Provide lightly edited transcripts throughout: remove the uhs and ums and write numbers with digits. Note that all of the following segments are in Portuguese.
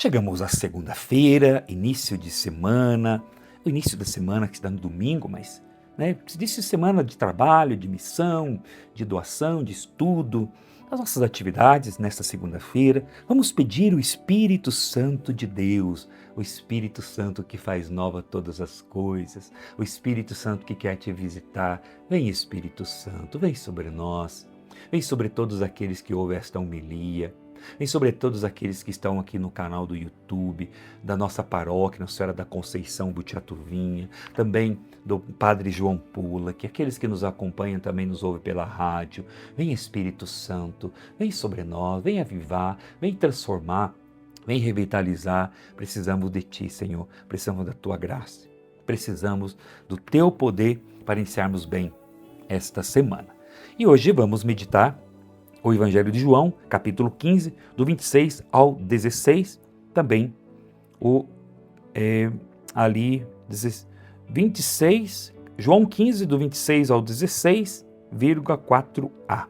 Chegamos à segunda-feira, início de semana, o início da semana que está no domingo, mas início de semana de trabalho, de missão, de doação, de estudo, as nossas atividades nesta segunda-feira. Vamos pedir o Espírito Santo de Deus, o Espírito Santo que faz nova todas as coisas, o Espírito Santo que quer te visitar. Vem, Espírito Santo, vem sobre nós, vem sobre todos aqueles que ouvem esta homilia. Vem sobre todos aqueles que estão aqui no canal do YouTube, da nossa paróquia, Nossa Senhora da Conceição Butiatuvinha, também do Padre João Pula, que aqueles que nos acompanham também nos ouvem pela rádio. Vem Espírito Santo, vem sobre nós, vem avivar, vem transformar, vem revitalizar. Precisamos de Ti, Senhor, precisamos da Tua graça, precisamos do Teu poder para iniciarmos bem esta semana. E hoje vamos meditar o Evangelho de João, capítulo 15, do 26 ao 16, também João 15, do 26 ao 16,4a.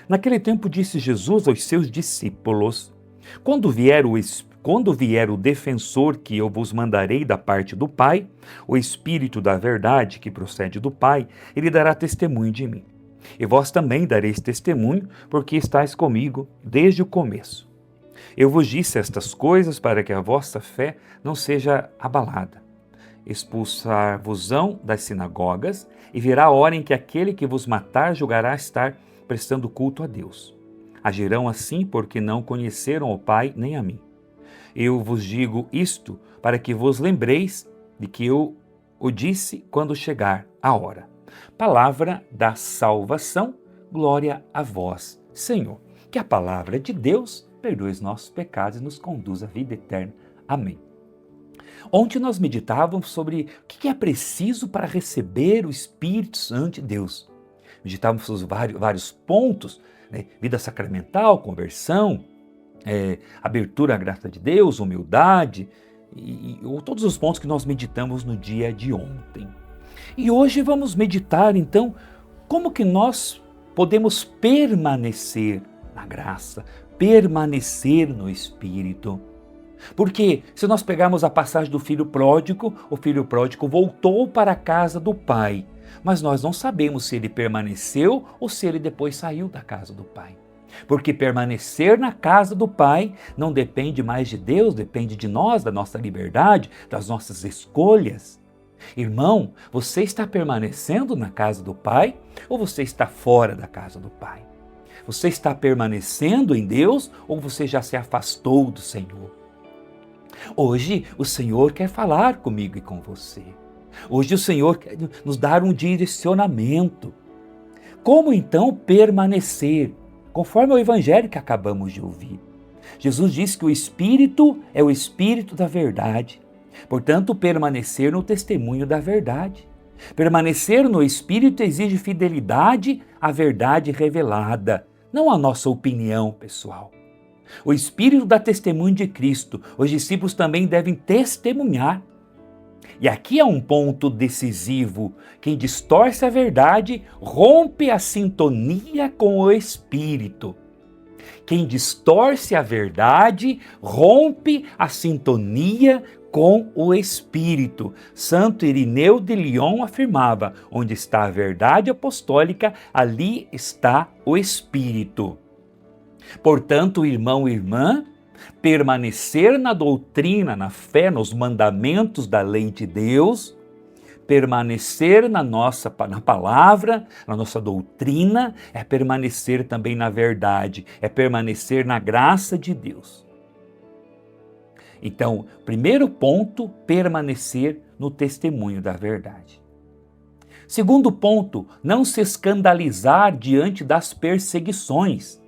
Naquele tempo disse Jesus aos seus discípulos: Quando vier o defensor que eu vos mandarei da parte do Pai, o Espírito da verdade que procede do Pai, ele dará testemunho de mim. E vós também dareis testemunho, porque estáis comigo desde o começo. Eu vos disse estas coisas para que a vossa fé não seja abalada. Expulsar-vos-ão das sinagogas, e virá a hora em que aquele que vos matar julgará estar prestando culto a Deus. Agirão assim porque não conheceram o Pai nem a mim. Eu vos digo isto para que vos lembreis de que eu o disse quando chegar a hora. Palavra da salvação, glória a vós, Senhor. Que a palavra de Deus perdoe os nossos pecados e nos conduza à vida eterna. Amém. Ontem nós meditávamos sobre o que é preciso para receber o Espírito Santo de Deus. Meditávamos sobre vários pontos, vida sacramental, conversão, abertura à graça de Deus, humildade, e todos os pontos que nós meditamos no dia de ontem. E hoje vamos meditar, então, como que nós podemos permanecer na graça, permanecer no Espírito. Porque se nós pegarmos a passagem do filho pródigo, o filho pródigo voltou para a casa do pai, mas nós não sabemos se ele permaneceu ou se ele depois saiu da casa do pai. Porque permanecer na casa do pai não depende mais de Deus, depende de nós, da nossa liberdade, das nossas escolhas. Irmão, você está permanecendo na casa do Pai ou você está fora da casa do Pai? Você está permanecendo em Deus ou você já se afastou do Senhor? Hoje o Senhor quer falar comigo e com você. Hoje o Senhor quer nos dar um direcionamento. Como então permanecer? Conforme o Evangelho que acabamos de ouvir. Jesus disse que o Espírito é o Espírito da verdade. Portanto, permanecer no testemunho da verdade. Permanecer no Espírito exige fidelidade à verdade revelada, não à nossa opinião pessoal. O Espírito dá testemunho de Cristo. Os discípulos também devem testemunhar. E aqui é um ponto decisivo. Quem distorce a verdade rompe a sintonia com o Espírito. Quem distorce a verdade rompe a sintonia com o Espírito. Santo Irineu de Lyon afirmava: onde está a verdade apostólica, ali está o Espírito. Portanto, irmão e irmã, permanecer na doutrina, na fé, nos mandamentos da lei de Deus, permanecer na palavra, na nossa doutrina, é permanecer também na verdade, é permanecer na graça de Deus. Então, primeiro ponto, permanecer no testemunho da verdade. Segundo ponto, não se escandalizar diante das perseguições.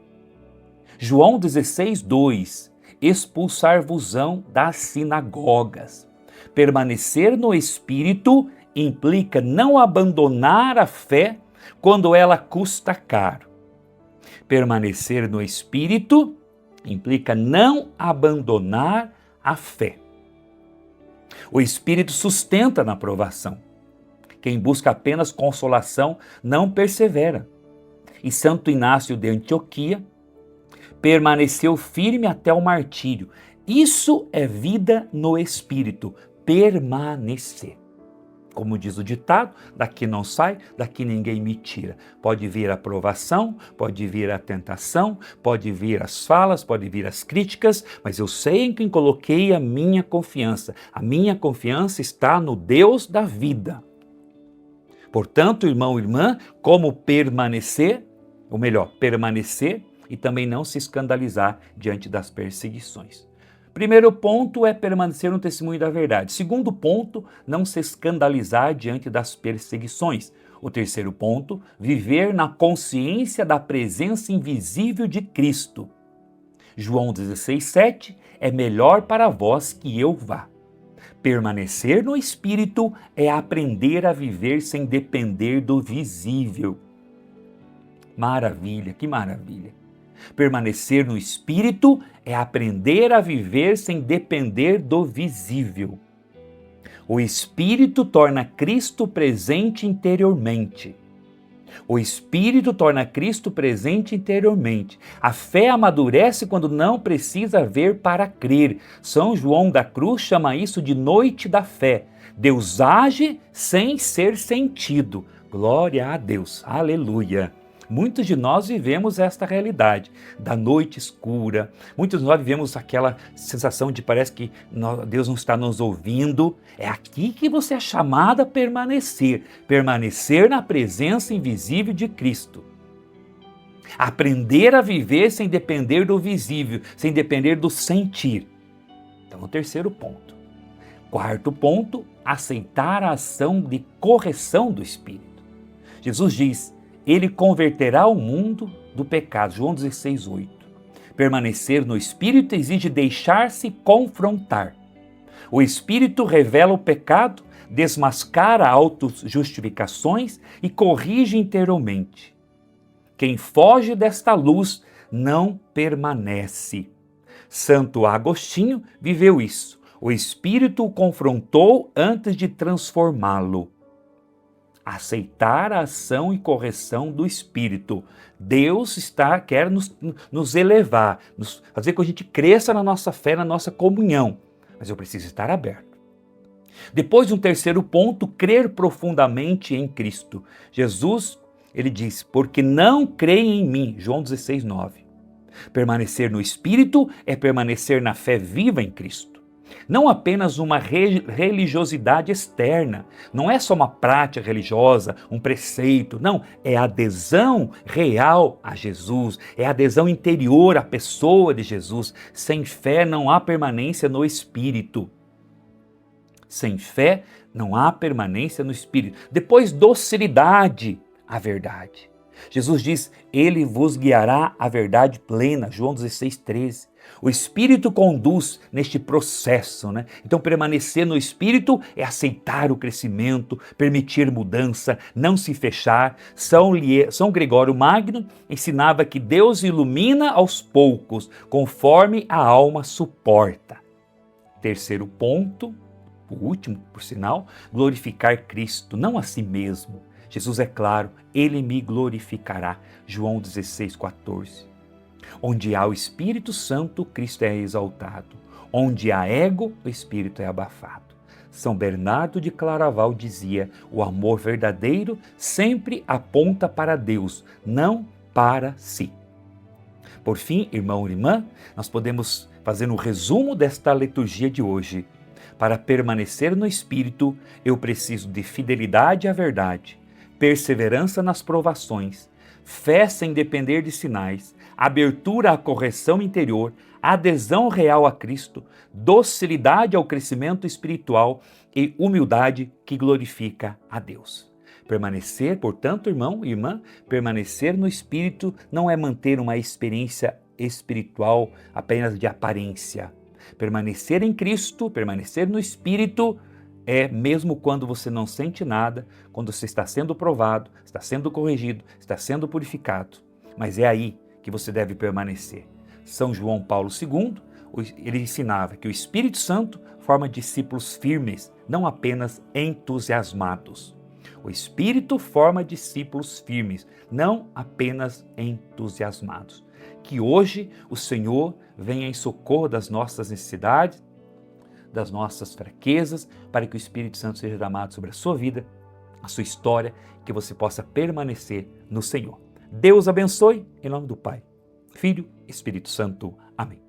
João 16:2, expulsar-vos-ão das sinagogas. Permanecer no Espírito implica não abandonar a fé quando ela custa caro. Permanecer no Espírito implica não abandonar a fé. O Espírito sustenta na provação. Quem busca apenas consolação não persevera. E Santo Inácio de Antioquia permaneceu firme até o martírio. Isso é vida no Espírito, permanecer. Como diz o ditado, daqui não sai, daqui ninguém me tira. Pode vir a provação, pode vir a tentação, pode vir as falas, pode vir as críticas, mas eu sei em quem coloquei a minha confiança. A minha confiança está no Deus da vida. Portanto, irmão e irmã, como permanecer? Ou melhor, permanecer e também não se escandalizar diante das perseguições. Primeiro ponto é permanecer no testemunho da verdade. Segundo ponto, não se escandalizar diante das perseguições. O terceiro ponto, viver na consciência da presença invisível de Cristo. João 16,7, é melhor para vós que eu vá. Permanecer no Espírito é aprender a viver sem depender do visível. Maravilha, que maravilha! Permanecer no Espírito é aprender a viver sem depender do visível. O Espírito torna Cristo presente interiormente. O Espírito torna Cristo presente interiormente. A fé amadurece quando não precisa ver para crer. São João da Cruz chama isso de noite da fé. Deus age sem ser sentido. Glória a Deus, aleluia. Muitos de nós vivemos esta realidade da noite escura. Muitos de nós vivemos aquela sensação de parece que Deus não está nos ouvindo. É aqui que você é chamado a permanecer. Permanecer na presença invisível de Cristo. Aprender a viver sem depender do visível, sem depender do sentir. Então, o terceiro ponto. Quarto ponto, aceitar a ação de correção do Espírito. Jesus diz: Ele converterá o mundo do pecado. João 16,8. Permanecer no Espírito exige deixar-se confrontar. O Espírito revela o pecado, desmascara autojustificações e corrige interiormente. Quem foge desta luz não permanece. Santo Agostinho viveu isso. O Espírito o confrontou antes de transformá-lo. Aceitar a ação e correção do Espírito. Deus quer nos elevar, fazer com que a gente cresça na nossa fé, na nossa comunhão. Mas eu preciso estar aberto. Depois, um terceiro ponto, crer profundamente em Cristo. Jesus, ele diz, porque não creem em mim, João 16,9. Permanecer no Espírito é permanecer na fé viva em Cristo. Não apenas uma religiosidade externa, não é só uma prática religiosa, um preceito, não, é adesão real a Jesus, é adesão interior à pessoa de Jesus. Sem fé não há permanência no Espírito. Sem fé não há permanência no Espírito. Depois, docilidade à verdade. Jesus diz, Ele vos guiará à verdade plena, João 16,13. O Espírito conduz neste processo, né? Então, permanecer no Espírito é aceitar o crescimento, permitir mudança, não se fechar. São Gregório Magno ensinava que Deus ilumina aos poucos, conforme a alma suporta. Terceiro ponto, o último, por sinal, glorificar Cristo, não a si mesmo. Jesus é claro, Ele me glorificará, João 16,14. Onde há o Espírito Santo, Cristo é exaltado. Onde há ego, o Espírito é abafado. São Bernardo de Claraval dizia, o amor verdadeiro sempre aponta para Deus, não para si. Por fim, irmão e irmã, nós podemos fazer um resumo desta liturgia de hoje. Para permanecer no Espírito, eu preciso de fidelidade à verdade, perseverança nas provações, fé sem depender de sinais, abertura à correção interior, adesão real a Cristo, docilidade ao crescimento espiritual e humildade que glorifica a Deus. Permanecer, portanto, irmão e irmã, permanecer no Espírito não é manter uma experiência espiritual apenas de aparência. Permanecer em Cristo, permanecer no Espírito, é mesmo quando você não sente nada, quando você está sendo provado, está sendo corrigido, está sendo purificado. Mas é aí que você deve permanecer. São João Paulo II, ele ensinava que o Espírito Santo forma discípulos firmes, não apenas entusiasmados. O Espírito forma discípulos firmes, não apenas entusiasmados. Que hoje o Senhor venha em socorro das nossas necessidades, das nossas fraquezas, para que o Espírito Santo seja derramado sobre a sua vida, a sua história, que você possa permanecer no Senhor. Deus abençoe, em nome do Pai, Filho e Espírito Santo. Amém.